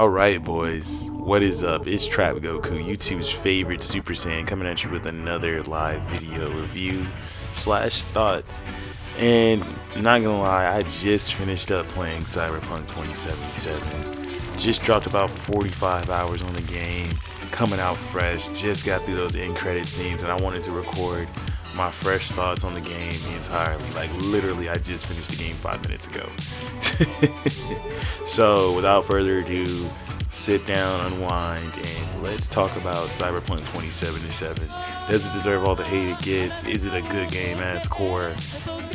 Alright, boys, what is up? It's TrapGoku, YouTube's favorite Super Saiyan, coming at you with another live video review slash thoughts. And not gonna lie, I just finished up playing Cyberpunk 2077. Just dropped about 45 hours on the game, coming out fresh, just got through those end credit scenes, and I wanted to record my fresh thoughts on the game entirely. Like, literally, I just finished the game 5 minutes ago. So without further ado, sit down, unwind, and let's talk about Cyberpunk 2077. Does it deserve all the hate it gets? Is it a good game at its core?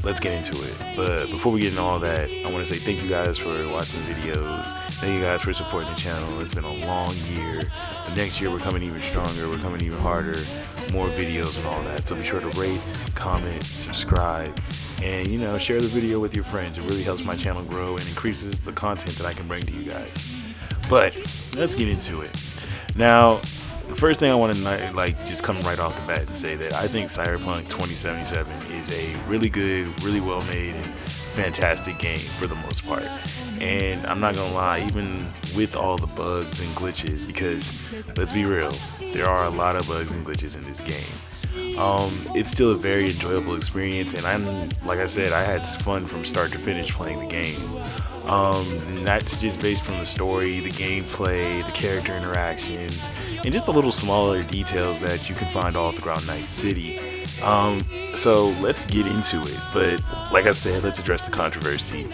Let's get into it. But before we get into all that, I want to say thank you guys for watching the videos. Thank you guys for supporting the channel. It's been a long year. The next year we're coming even stronger, we're coming even harder, more videos and all that. So be sure to rate, comment, subscribe, and share the video with your friends. It really helps my channel grow and increases the content that I can bring to you guys. But let's get into it. Now, the first thing I want to just come right off the bat and say that I think Cyberpunk 2077 is a really good, really well made, and fantastic game for the most part. And I'm not gonna lie, even with all the bugs and glitches, because let's be real, there are a lot of bugs and glitches in this game. It's still a very enjoyable experience, and like I said, I had fun from start to finish playing the game. That's just based from the story, the gameplay, the character interactions, and just the little smaller details that you can find all throughout Night City. So let's get into it. But like I said, let's address the controversy.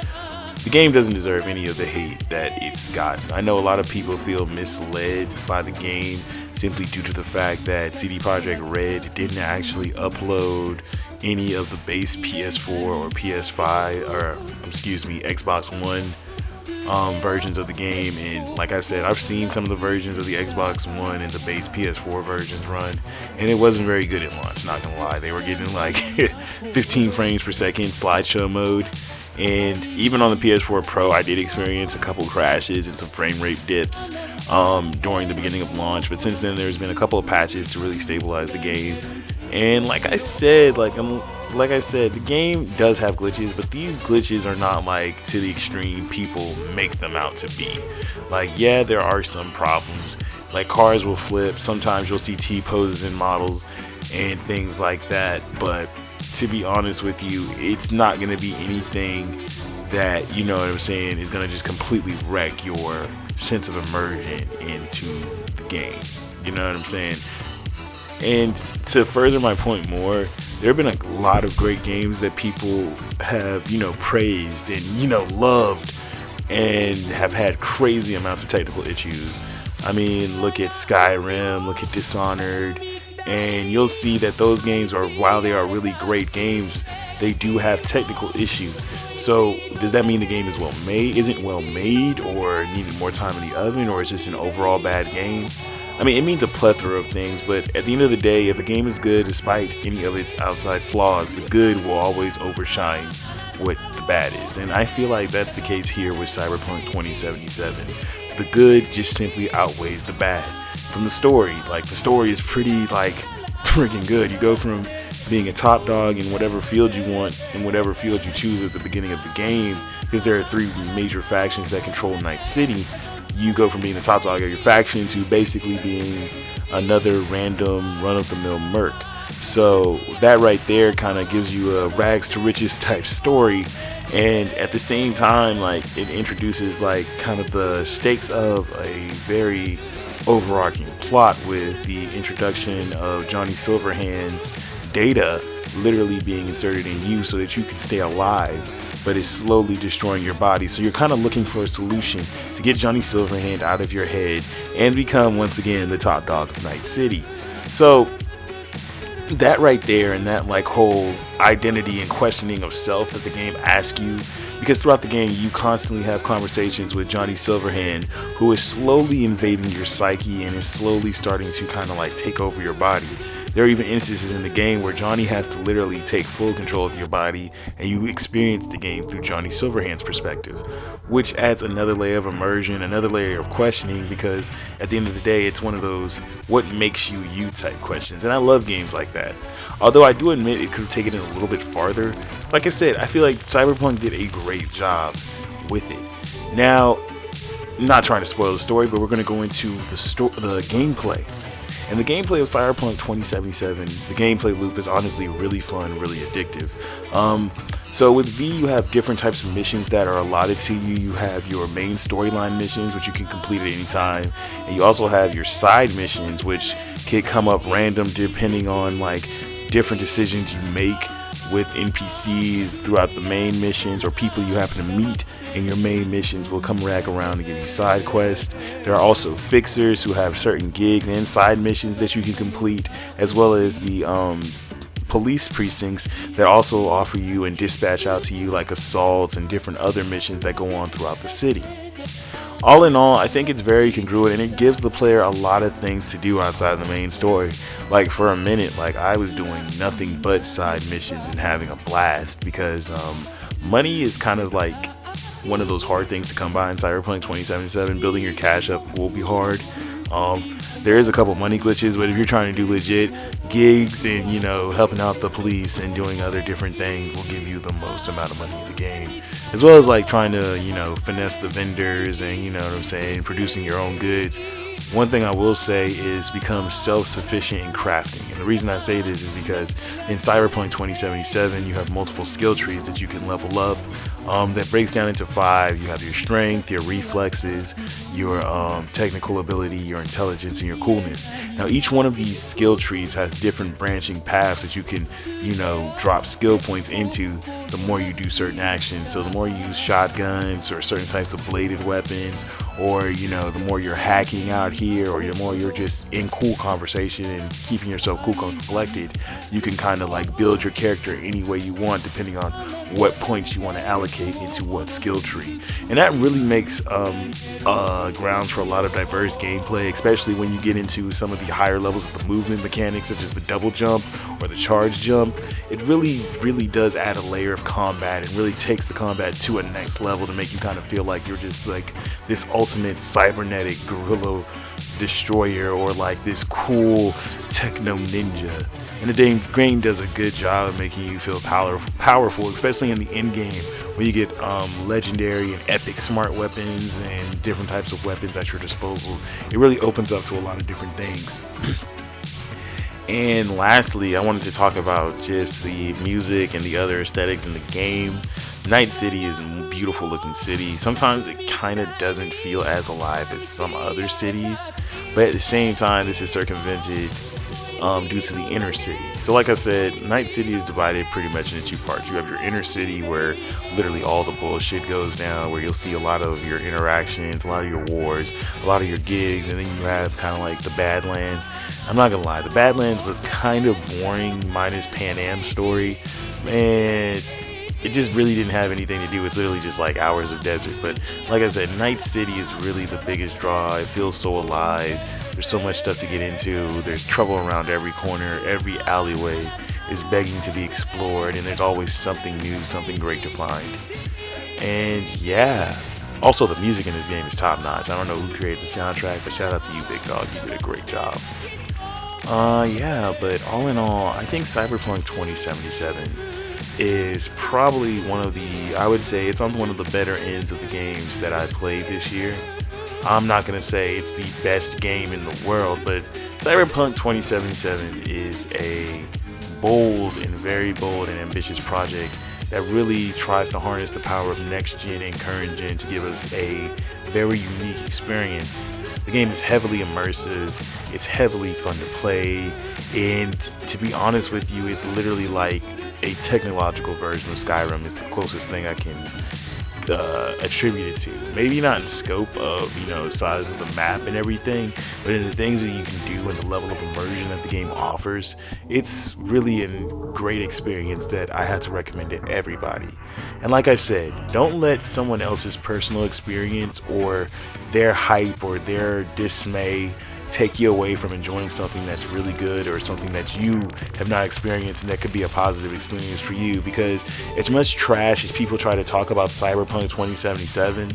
The game doesn't deserve any of the hate that it's gotten. I know a lot of people feel misled by the game simply due to the fact that CD Projekt Red didn't actually upload any of the base PS4 or PS5 or Xbox One versions of the game. And like I said, I've seen some of the versions of the Xbox One and the base PS4 versions run, and it wasn't very good at launch, not gonna lie. They were getting like 15 frames per second slideshow mode. And even on the PS4 Pro, I did experience a couple crashes and some frame rate dips during the beginning of launch. But since then, there's been a couple of patches to really stabilize the game. And like I said, the game does have glitches, but these glitches are not like to the extreme people make them out to be. Like, yeah, there are some problems. Like, cars will flip. Sometimes you'll see T-poses in models and things like that. But to be honest with you, it's not going to be anything that, you know what I'm saying, is going to just completely wreck your sense of immersion into the game. You know what I'm saying? And to further my point more, there have been a lot of great games that people have, praised and, loved, and have had crazy amounts of technical issues. I mean, look at Skyrim, look at Dishonored, and you'll see that those games while they are really great games, they do have technical issues. So does that mean the game is isn't well made, or needed more time in the oven, or it's just an overall bad game? I mean, it means a plethora of things, but at the end of the day, if a game is good despite any of its outside flaws, the good will always overshine what the bad is. And I feel like that's the case here with Cyberpunk 2077. The good just simply outweighs the bad. From the story, the story is pretty freaking good. You go from being a top dog in whatever field you want, in whatever field you choose at the beginning of the game, because there are 3 major factions that control Night City. You go from being the top dog of your faction to basically being another random run-of-the-mill merc. So that right there kind of gives you a rags to riches type story, and at the same time, it introduces kind of the stakes of a very overarching plot, with the introduction of Johnny Silverhand's data literally being inserted in you so that you can stay alive, but it's slowly destroying your body. So you're kind of looking for a solution to get Johnny Silverhand out of your head and become once again the top dog of Night City. So that right there, and that whole identity and questioning of self that the game asks you, because throughout the game you constantly have conversations with Johnny Silverhand, who is slowly invading your psyche and is slowly starting to kind of take over your body. There are even instances in the game where Johnny has to literally take full control of your body, and you experience the game through Johnny Silverhand's perspective, which adds another layer of immersion, another layer of questioning, because at the end of the day, it's one of those what makes you you type questions. And I love games like that. Although I do admit it could have taken it a little bit farther. Like I said, I feel like Cyberpunk did a great job with it. Now, not trying to spoil the story, but we're going to go into the gameplay. And the gameplay of Cyberpunk 2077, the gameplay loop is honestly really fun, really addictive. So with V, you have different types of missions that are allotted to you. You have your main storyline missions, which you can complete at any time. And you also have your side missions, which can come up random depending on like different decisions you make with NPCs throughout the main missions, or people you happen to meet in your main missions will come back around to give you side quests. There are also fixers who have certain gigs and side missions that you can complete, as well as the police precincts that also offer you and dispatch out to you like assaults and different other missions that go on throughout the city. All in all, I think it's very congruent, and it gives the player a lot of things to do outside of the main story. Like for a minute, like I was doing nothing but side missions and having a blast, because money is kind of like one of those hard things to come by in Cyberpunk 2077. Building your cash up will be hard. There is a couple money glitches, but if you're trying to do legit gigs and, you know, helping out the police and doing other different things will give you the most amount of money in the game, as well as like trying to, you know, finesse the vendors and, you know what I'm saying, producing your own goods. One thing I will say is become self-sufficient in crafting. And the reason I say this is because in Cyberpunk 2077, you have multiple skill trees that you can level up. That breaks down into 5. You have your strength, your reflexes, your technical ability, your intelligence, and your coolness. Now, each one of these skill trees has different branching paths that you can, you know, drop skill points into the more you do certain actions. So the more you use shotguns or certain types of bladed weapons, or, you know, the more you're hacking out here, or the more you're just in cool conversation and keeping yourself cool and collected, you can kind of like build your character any way you want, depending on what points you want to allocate into what skill tree. And that really makes grounds for a lot of diverse gameplay, especially when you get into some of the higher levels of the movement mechanics, such as the double jump or the charge jump. It really does add a layer of combat, and really takes the combat to a next level to make you kind of feel like you're just like this ultimate cybernetic guerrilla destroyer, or like this cool techno ninja. And the game does a good job of making you feel powerful, especially in the end game, where you get legendary and epic smart weapons and different types of weapons at your disposal. It really opens up to a lot of different things. And lastly, I wanted to talk about just the music and the other aesthetics in the game. Night City is a beautiful looking city. Sometimes it kind of doesn't feel as alive as some other cities, but at the same time, this is circumvented due to the inner city. So like I said, Night City is divided pretty much into 2 parts. You have your inner city, where literally all the bullshit goes down, where you'll see a lot of your interactions, a lot of your wars, a lot of your gigs. And then you have kind of like the Badlands. I'm not gonna lie, the Badlands was kind of boring minus Pan Am's story. Man, it just really didn't have anything to do. It's literally just like hours of desert. But like I said, Night City is really the biggest draw. It feels so alive. There's so much stuff to get into. There's trouble around every corner. Every alleyway is begging to be explored, and there's always something new, something great to find. And yeah, also the music in this game is top notch. I don't know who created the soundtrack, but shout out to you, Big Dog. You did a great job. Yeah, but all in all, I think Cyberpunk 2077 is probably I would say it's on one of the better ends of the games that I played this year. I'm not going to say it's the best game in the world, but Cyberpunk 2077 is a very bold and ambitious project that really tries to harness the power of next gen and current gen to give us a very unique experience. The game is heavily immersive, it's heavily fun to play, and to be honest with you, it's literally like a technological version of Skyrim. It's the closest thing I can attribute it to. Maybe not in scope of, you know, size of the map and everything, but in the things that you can do and the level of immersion that the game offers. It's really a great experience that I had to recommend to everybody. And like I said, don't let someone else's personal experience or their hype or their dismay take you away from enjoying something that's really good, or something that you have not experienced and that could be a positive experience for you. Because as much trash as people try to talk about Cyberpunk 2077,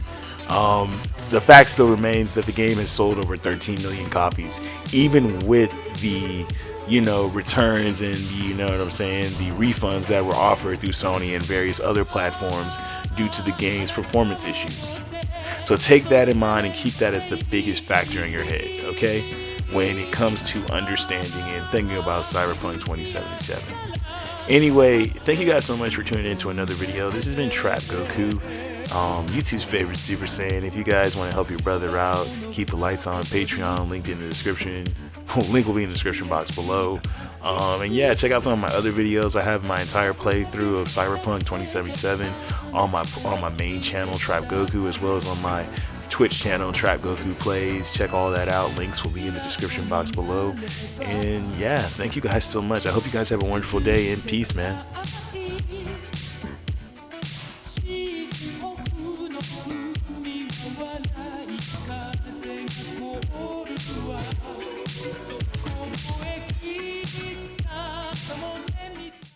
the fact still remains that the game has sold over 13 million copies, even with the, you know, returns and the, you know what I'm saying, the refunds that were offered through Sony and various other platforms due to the game's performance issues. So take that in mind and keep that as the biggest factor in your head, okay, when it comes to understanding and thinking about Cyberpunk 2077. Anyway, thank you guys so much for tuning in to another video. This has been TrapGoku, YouTube's favorite Super Saiyan. If you guys want to help your brother out, keep the lights on. Patreon, linked in the description. Link will be in the description box below. And yeah, check out some of my other videos. I have my entire playthrough of Cyberpunk 2077 on my main channel, TrapGoku, as well as on my Twitch channel, TrapGoku Plays. Check all that out. Links will be in the description box below. And yeah, thank you guys so much. I hope you guys have a wonderful day, and peace, man.